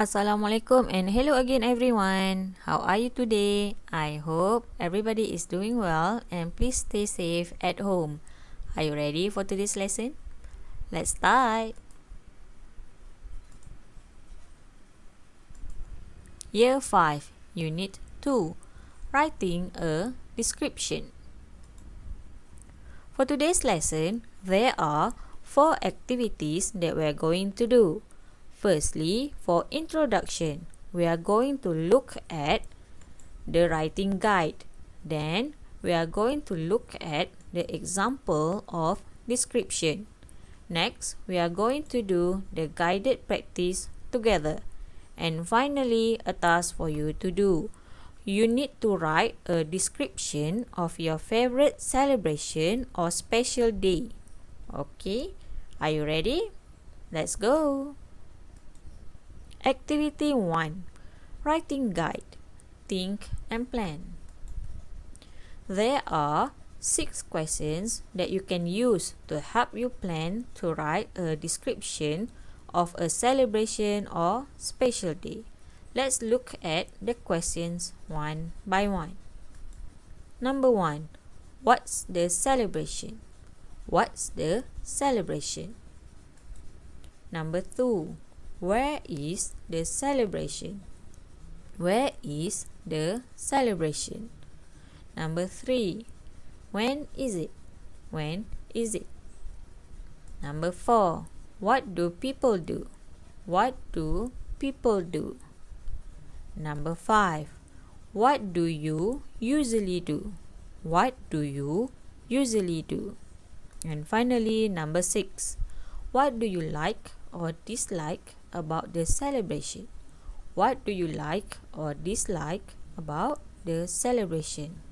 Assalamualaikum and hello again everyone. How are you today? I hope everybody is doing well and please stay safe at home. Are you ready for today's lesson? Let's start. Year 5, Unit 2, Writing a Description. For today's lesson, there are 4 activities that we are going to do. Firstly, for introduction, we are going to look at the writing guide. Then, we are going to look at the example of description. Next, we are going to do the guided practice together. And finally, a task for you to do. You need to write a description of your favorite celebration or special day. Okay, are you ready? Let's go. Activity 1. Writing Guide. Think and plan. There are 6 questions that you can use to help you plan to write a description of a celebration or special day. Let's look at the questions one by one. Number 1. What's the celebration? What's the celebration? Number 2. Where is the celebration? Where is the celebration? Number 3. When is it? When is it? Number 4. What do people do? What do people do? Number 5. What do you usually do? What do you usually do? And finally, number 6. What do you like or dislike about the celebration? What do you like or dislike about the celebration?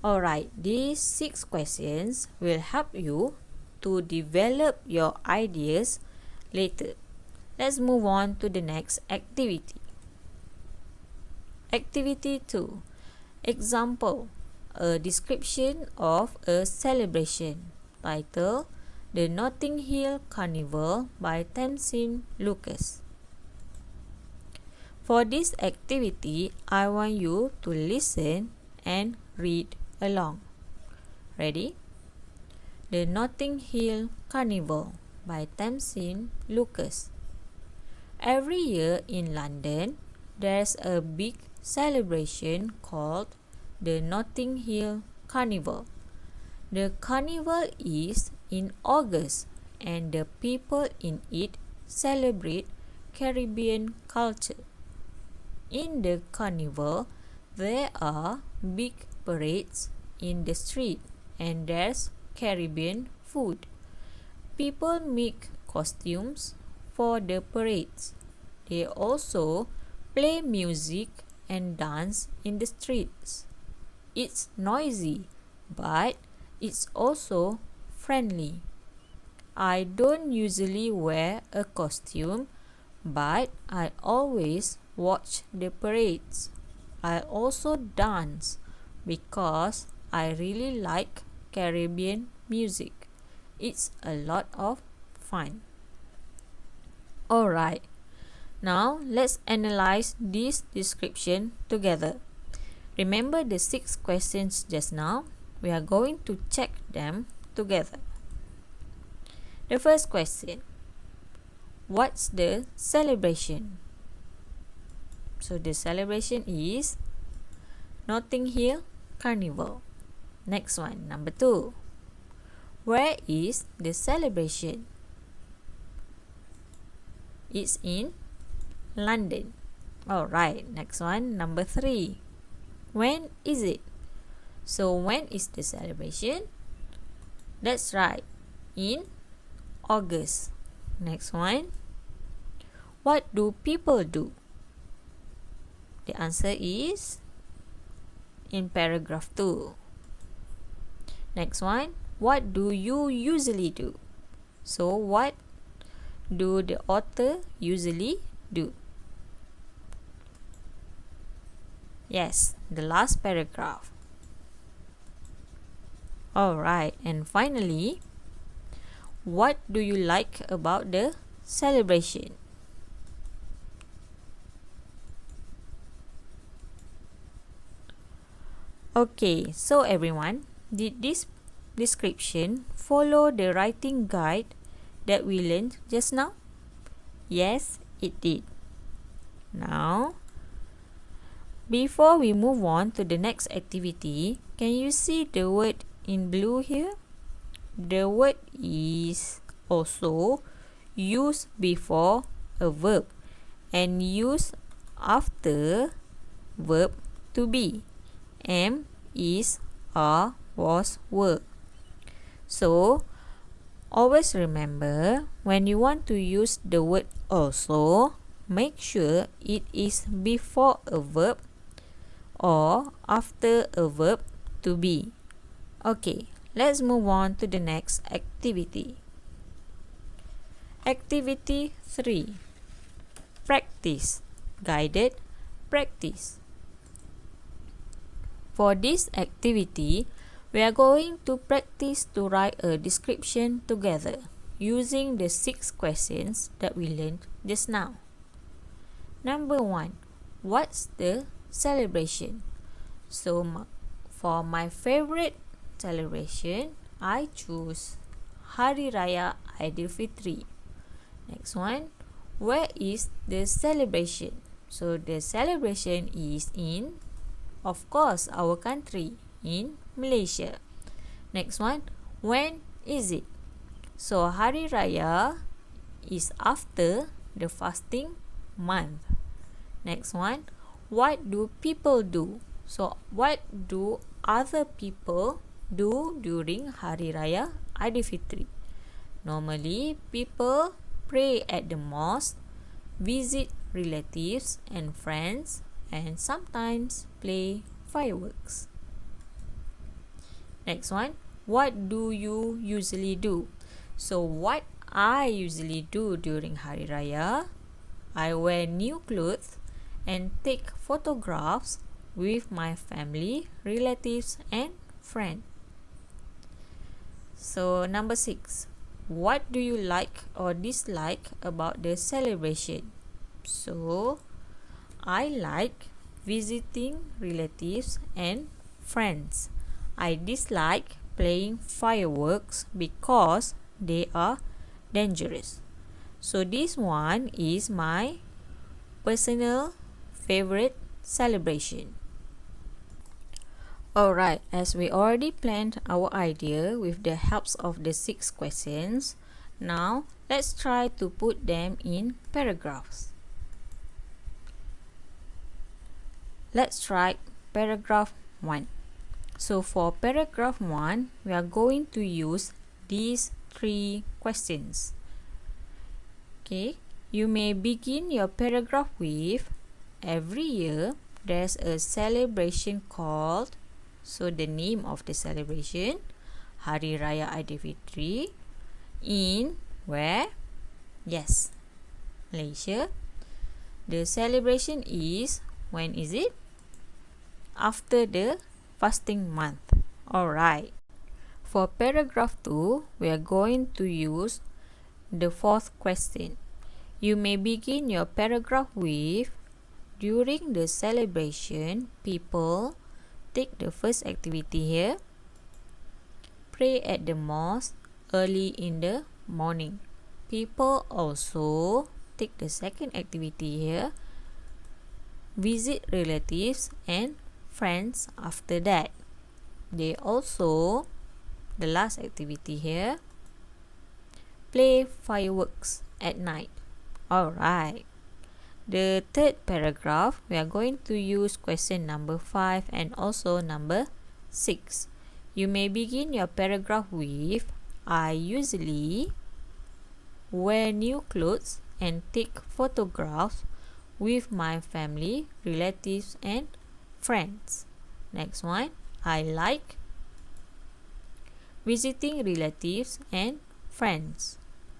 Alright, these 6 questions will help you to develop your ideas later. Let's move on to the next activity. Activity 2. Example. A description of a celebration. Title: The Notting Hill Carnival by Tamsin Lucas. For this activity, I want you to listen and read along. Ready? The Notting Hill Carnival by Tamsin Lucas. Every year in London, there's a big celebration called the Notting Hill Carnival. The carnival is in August and the people in it celebrate Caribbean culture. In the carnival, there are big parades in the street and there's Caribbean food. People make costumes for the parades. They also play music and dance in the streets. It's noisy, but it's also friendly. I don't usually wear a costume, but I always watch the parades. I also dance because I really like Caribbean music. It's a lot of fun. Alright, now let's analyze this description together. Remember the 6 questions just now? We are going to check them together. The first question. What's the celebration? So the celebration is Notting Hill Carnival. Next one, number 2. Where is the celebration? It's in London. Alright, next one, number 3. When is it? So when is the celebration? That's right, in August. Next one. What do people do? The answer is in paragraph 2. Next one. What do you usually do? So what do the author usually do? Yes, the last paragraph. Alright, and finally, what do you like about the celebration? Okay, so everyone, did this description follow the writing guide that we learned just now? Yes, it did. Now, before we move on to the next activity, can you see the word in blue here? The word is also used before a verb and used after verb to be. Am, is, are, was, were. So, always remember when you want to use the word also, make sure it is before a verb or after a verb to be. Okay, let's move on to the next activity. Activity 3. Practice. Guided practice. For this activity, we are going to practice to write a description together using the 6 questions that we learned just now. Number 1. What's the celebration? So, for my favorite celebration, I choose Hari Raya Aidilfitri. Next one. Where is the celebration? So, the celebration is in, of course, our country, in Malaysia. Next one. When is it? So, Hari Raya is after the fasting month. Next one. What do people do? So, what do other people do during Hari Raya Aidilfitri? Normally, people pray at the mosque, visit relatives and friends, and sometimes play fireworks. Next one. What do you usually do? So, what I usually do during Hari Raya, I wear new clothes and take photographs with my family, relatives, and friends. So, number 6. What do you like or dislike about the celebration? So, I like visiting relatives and friends. I dislike playing fireworks because they are dangerous. So, this one is my personal favorite celebration. Alright, as we already planned our idea with the help of the 6 questions, now let's try to put them in paragraphs. Let's try paragraph 1. So for paragraph 1, we are going to use these 3 questions. Okay, you may begin your paragraph with, every year there's a celebration called, so the name of the celebration, Hari Raya Aidilfitri, in where? Yes, Malaysia. The celebration is, when is it? After the fasting month. Alright. For paragraph 2, we are going to use the 4th question. You may begin your paragraph with, during the celebration, people take the first activity here, pray at the mosque early in the morning. People also take the second activity here, visit relatives and friends after that. They also, the last activity here, play fireworks at night. Alright. The 3rd paragraph, we are going to use question number 5 and also number 6. You may begin your paragraph with, I usually wear new clothes and take photographs with my family, relatives, and friends. Next one, I like visiting relatives and friends.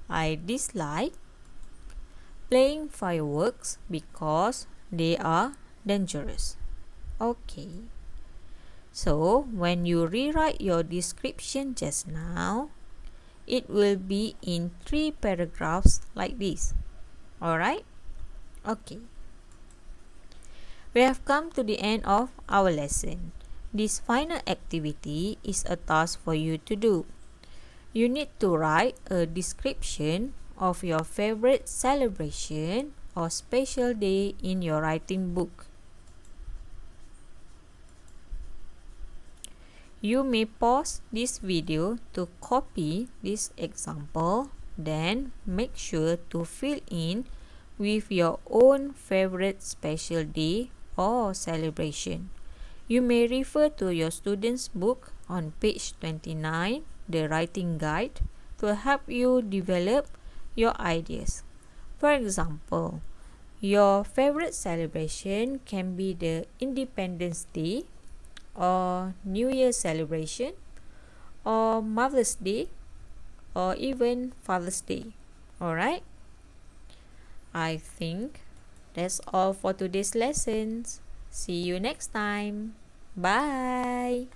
I dislike playing fireworks because they are dangerous. Okay. So, when you rewrite your description just now, it will be in 3 paragraphs like this. Alright? Okay. We have come to the end of our lesson. this final activity is a task for you to do. You need to write a description of your favorite celebration or special day in your writing book. You may pause this video to copy this example, then make sure to fill in with your own favorite special day or celebration. You may refer to your student's book on page 29, the writing guide, to help you develop your ideas. For example, your favorite celebration can be the Independence Day, or New Year celebration, or Mother's Day, or even Father's Day. Alright? I think that's all for today's lessons. See you next time. Bye!